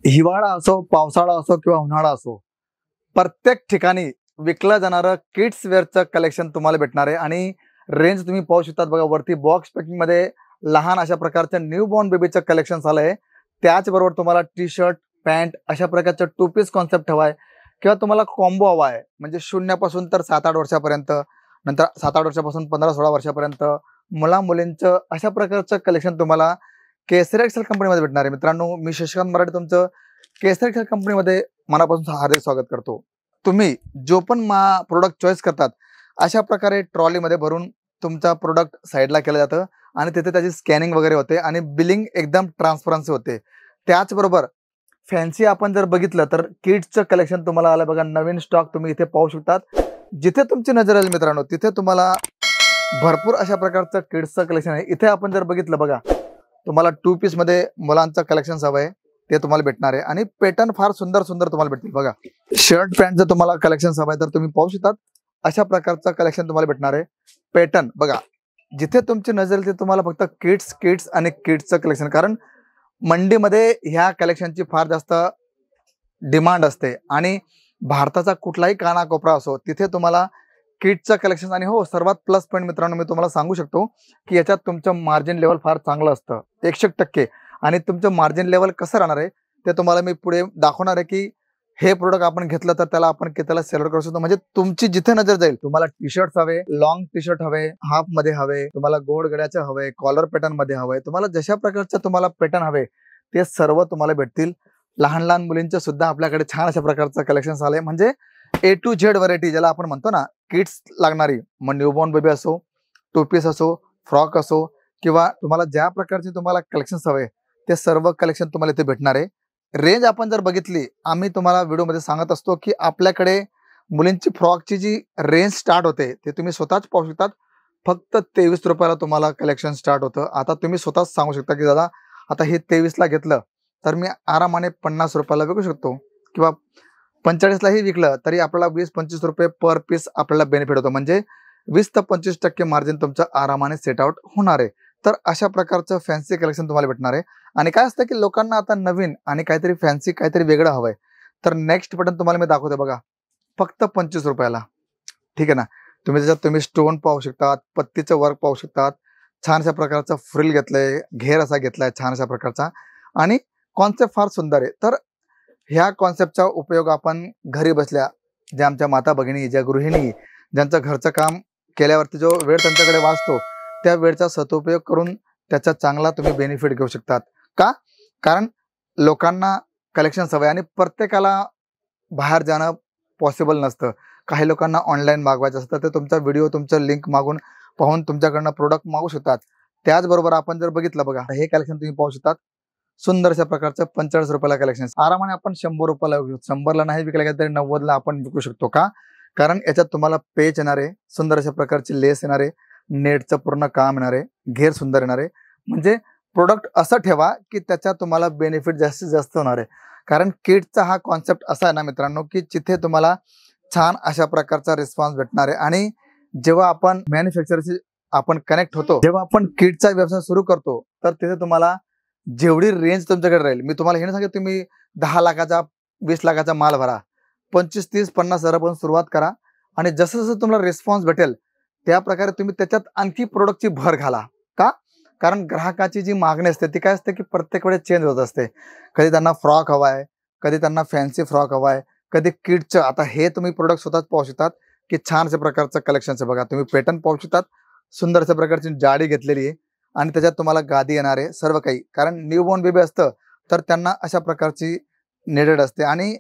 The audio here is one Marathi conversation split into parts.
हिवाळा असो, पावसाळा असो किंवा उन्हाळा असो, प्रत्येक ठिकाणी विकलं जाणारं किड्स वेअरचं कलेक्शन तुम्हाला भेटणार आहे आणि रेंज तुम्ही पाहू शकतात बघा. वरती बॉक्स पॅकिंगमध्ये लहान अशा प्रकारचं न्यूबॉर्न बेबीचं कलेक्शन आलंय. त्याचबरोबर तुम्हाला टी शर्ट, पॅन्ट अशा प्रकारचं टू पीस कॉन्सेप्ट हवा आहे किंवा तुम्हाला कॉम्बो हवा आहे, म्हणजे शून्यापासून तर 7-8 वर्षापर्यंत, नंतर 7-8 वर्षापासून 15-16 वर्षापर्यंत मुला-मुलींचं अशा प्रकारचं कलेक्शन तुम्हाला केसरी एक्सेल कंपनीमध्ये भेटणार आहे. मित्रांनो, मी शशिकांत मराठे तुमचं केसरी एक्सेल कंपनीमध्ये मनापासून हार्दिक स्वागत करतो. तुम्ही जो पण प्रोडक्ट चॉईस करतात, अशा प्रकारे ट्रॉलीमध्ये भरून तुमचा प्रोडक्ट साईडला केलं जातं आणि तिथे त्याची स्कॅनिंग वगैरे होते आणि बिलिंग एकदम ट्रान्सपरन्सी होते. त्याचबरोबर फॅन्सी आपण जर बघितलं तर किड्सचं कलेक्शन तुम्हाला आलं बघा. नवीन स्टॉक तुम्ही इथे पाहू शकतात. जिथे तुमची नजर येईल मित्रांनो, तिथे तुम्हाला भरपूर अशा प्रकारचं किड्सचं कलेक्शन आहे. इथे आपण जर बघितलं बघा, तुम्हाला टू पीस मध्ये मुलांचं कलेक्शन हवं आहे ते तुम्हाला भेटणार आहे आणि पॅटर्न फार सुंदर सुंदर तुम्हाला भेटतील बघा. शर्ट पॅन्ट जर तुम्हाला कलेक्शन हवं आहे तर तुम्ही पाहू शकतात. अशा प्रकारचं कलेक्शन तुम्हाला भेटणार आहे. पॅटर्न बघा, जिथे तुमची नजर येईल ते तुम्हाला फक्त किड्स आणि किड्सचं कलेक्शन, कारण मंडीमध्ये ह्या कलेक्शनची फार जास्त डिमांड असते आणि भारताचा कुठलाही कानाकोपरा असो तिथे तुम्हाला किड्सचं कलेक्शन. आणि हो, सर्वात प्लस पॉईंट मित्रांनो मी तुम्हाला सांगू शकतो की याच्यात तुमचं मार्जिन लेवल फार चांगलं असतं 100%. आणि तुमचं मार्जिन लेवल कसं राहणार आहे ते तुम्हाला मी पुढे दाखवणार आहे की हे प्रोडक्ट आपण घेतलं तर त्याला आपण कितीला सेल करू शकतो. म्हणजे तुमची जिथे नजर जाईल, तुम्हाला टी शर्ट हवे, लॉंग टी शर्ट हवे, हाफ मध्ये हवे, तुम्हाला गोड गड्याचे हवे, कॉलर पॅटर्न मध्ये हवे, तुम्हाला जशा प्रकारचे तुम्हाला पॅटर्न हवे ते सर्व तुम्हाला भेटतील. लहान लहान मुलींचे सुद्धा आपल्याकडे छान अशा प्रकारचं कलेक्शन आलंय. म्हणजे A to Z व्हरायटी ज्याला आपण म्हणतो ना, किड्स लागणारी, मग न्यूबॉर्न बेबी असो, टू पीस असो, फ्रॉक असो, किंवा तुम्हाला ज्या प्रकारचे तुम्हाला कलेक्शन हवे ते सर्व कलेक्शन तुम्हाला इथे भेटणार आहे. रेंज आपण जर बघितली, आम्ही तुम्हाला व्हिडिओमध्ये सांगत असतो की आपल्याकडे मुलींची फ्रॉकची जी रेंज स्टार्ट होते ते तुम्ही स्वतःच पाहू शकतात. फक्त 23 रुपयाला तुम्हाला कलेक्शन स्टार्ट होतं. आता तुम्ही स्वतःच सांगू शकता की दादा आता हे 23ला घेतलं तर मी आरामाने 50 रुपयाला विकू शकतो किंवा 45लाही विकलं तरी आपल्याला 20-25 रुपये पर पीस आपल्याला बेनिफिट होतो. म्हणजे 20 ते 25% मार्जिन तुमचं आरामाने सेट आउट होणार आहे. तर अशा प्रकारचं फॅन्सी कलेक्शन तुम्हाला भेटणार आहे. आणि काय असतं की लोकांना आता नवीन आणि काहीतरी फॅन्सी, काहीतरी वेगळं हवंय, तर नेक्स्ट बटन तुम्हाला मी दाखवते बघा, फक्त 25 रुपयाला. ठीक आहे ना. तुम्ही स्टोन पाहू शकतात, पत्तीचं वर्क पाहू शकतात, छान अशा प्रकारचा फ्रिल घेतलंय, घेर असा घेतलाय छान अशा प्रकारचा, आणि कॉन्सेप्ट फार सुंदर आहे. तर ह्या कॉन्सेप्टचा उपयोग आपण घरी बसल्या, ज्या आमच्या माता भगिनी, ज्या गृहिणी, ज्यांचं घरचं काम केल्यावरती जो वेळ त्यांच्याकडे वाचतो, त्या वेळचा सदुपयोग करून त्याचा चांगला तुम्ही बेनिफिट घेऊ शकतात. का? कारण लोकांना कलेक्शन हवं आहे आणि प्रत्येकाला बाहेर जाणं पॉसिबल नसतं. काही लोकांना ऑनलाईन मागवायचं असतं, तर तुमचा व्हिडिओ, तुमचं लिंक मागून पाहून तुमच्याकडनं प्रोडक्ट मागू शकतात. त्याचबरोबर आपण जर बघितलं बघा, हे कलेक्शन तुम्ही पाहू शकतात. सुंदर अशा प्रकारचं 45 रुपयाला कलेक्शन आरामाने आपण 100 रुपयाला विकू शकतो. 100ला नाही विकला गेला तरी 90ला आपण विकू शकतो. का? कारण याच्यात तुम्हाला पेच येणार आहे, सुंदर अशा प्रकारची लेस येणार आहे, नेटचं पूर्ण काम येणार आहे, घेर सुंदर येणार आहे. म्हणजे प्रोडक्ट असं ठेवा की त्याच्यात तुम्हाला बेनिफिट जास्तीत जास्त होणार आहे. कारण किड्सचा हा कॉन्सेप्ट असा आहे ना मित्रांनो, की जिथे तुम्हाला छान अशा प्रकारचा रिस्पॉन्स भेटणार आहे. आणि जेव्हा आपण मॅन्युफॅक्चरशी आपण कनेक्ट होतो, जेव्हा आपण किड्सचा व्यवसाय सुरू करतो, तर तिथे तुम्हाला जेवढी रेंज तुमच्याकडे राहील, मी तुम्हाला हे नाही सांगत तुम्ही 10 लाखाचा 20 लाखाचा माल भरा, 25, 30, 50 हजारापासून सुरुवात करा आणि जसं जसं तुम्हाला रिस्पॉन्स भेटेल त्या प्रकारे तुम्ही त्याच्यात आणखी प्रोडक्टची भर घाला. का? कारण ग्राहकाची जी मागणी असते ती काय असते की प्रत्येक वेळेस चेंज होत असते. कधी त्यांना फ्रॉक हवा आहे, कधी त्यांना फॅन्सी फ्रॉक हवा आहे, कधी किड्सचं. आता हे तुम्ही प्रोडक्ट स्वतःच पाहू शकतात की छान अशा प्रकारचं कलेक्शनचं बघा. तुम्ही पॅटर्न पाहू शकतात, सुंदर अशा प्रकारची जाडी घेतलेली आहे आणि त्याच्यात तुम्हाला गादी येणार आहे सर्व काही. कारण न्यूबॉर्न बेबी असतं तर त्यांना अशा प्रकारची निडेड असते आणि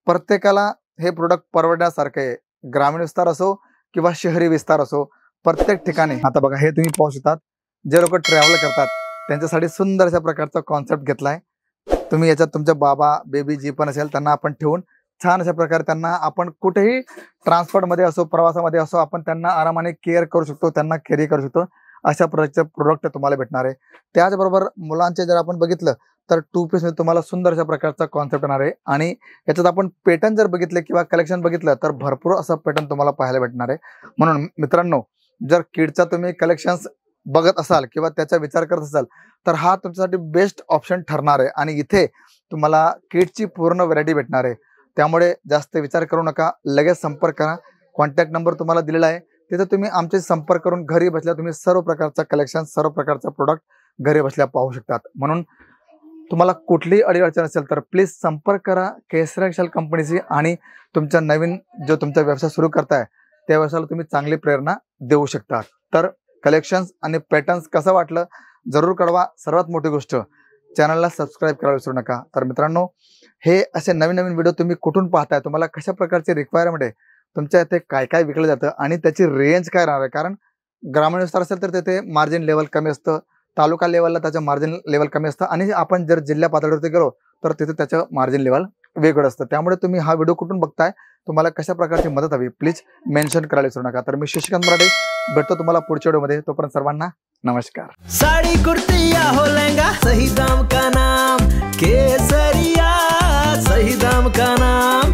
प्रत्येकाला हे प्रोडक्ट परवडण्यासारखं आहे. ग्रामीण विस्तार असो किंवा शहरी विस्तार असो, प्रत्येक ठिकाणी. आता बघा, हे तुम्ही पाहू शकतात, जे लोक ट्रॅव्हल करतात त्यांच्यासाठी सुंदर अशा प्रकारचा कॉन्सेप्ट घेतलाय. तुम्ही याच्यात तुमच्या बाबा, बेबी जी पण असेल त्यांना आपण ठेवून छान अशा प्रकारे त्यांना आपण कुठेही ट्रान्सपोर्टमध्ये असो, प्रवासामध्ये असो, आपण त्यांना आरामाने केअर करू शकतो, त्यांना कॅरी करू शकतो. अशा प्रकारचे प्रोडक्ट तुम्हाला भेटणार आहे. त्याचबरोबर मुलांचे जर आपण बघितलं तर टू पीस मध्ये तुम्हाला सुंदर अशा प्रकारचा कॉन्सेप्ट येणार आहे. आणि याच्यात आपण पॅटर्न जर बघितले किंवा कलेक्शन बघितलं तर भरपूर असं पॅटर्न तुम्हाला पाहायला भेटणार आहे. म्हणून मित्रांनो, जर किडचा तुम्ही कलेक्शन्स बघत असाल किंवा त्याचा विचार करत असाल तर हा तुमच्यासाठी बेस्ट ऑप्शन ठरणार आहे आणि इथे तुम्हाला किड्सची पूर्ण व्हरायटी भेटणार आहे. त्यामुळे जास्त विचार करू नका, लगेच संपर्क करा. कॉन्टॅक्ट नंबर तुम्हाला दिलेला आहे, तिथे तुम्ही आमचे संपर्क करून घरी बसल्या तुम्ही सर्व प्रकारचा कलेक्शन, सर्व प्रकारचा प्रोडक्ट घरी बसल्या पाहू शकतात. म्हणून तुम्हाला कुठलीही अडचण असेल तर प्लीज संपर्क करा केसरी एक्सेल कंपनीशी आणि तुमचा नवीन जो तुमचा व्यवसाय सुरू करताय त्या व्यवसायाला तुम्ही चांगली प्रेरणा देऊ शकता. तर कलेक्शन्स आणि पॅटर्न्स कसं वाटलं जरूर कळवा. सर्वात मोठी गोष्ट चॅनलला सबस्क्राईब करायला विसरू नका. तर मित्रांनो, हे असे नवीन नवीन व्हिडिओ तुम्ही कुठून पाहताय, तुम्हाला कशा प्रकारचे रिक्वायरमेंट आहे, तुमच्या इथे काय काय विकलं जातं आणि त्याची रेंज काय राहणार आहे. कारण ग्रामीण विस्तार असेल तर तिथे मार्जिन लेवल कमी असतं, तालुका लेवलला त्याचं मार्जिन लेवल कमी असतं आणि आपण जर जिल्हा पातळीवरती गेलो तर तिथे त्याचं मार्जिन लेवल वेगळं असतं. त्यामुळे तुम्ही हा व्हिडिओ कुठून बघताय, तुम्हाला कशा प्रकारची मदत हवी, प्लीज मेन्शन करायला विसरू नका. तर मी शशिकांत मराठे भेटतो तुम्हाला पुढच्या व्हिडिओमध्ये. तोपर्यंत सर्वांना नमस्कार. साड़ी कुर्ती या हो लहंगा, सही दाम का नाम केसरिया, सही दाम का नाम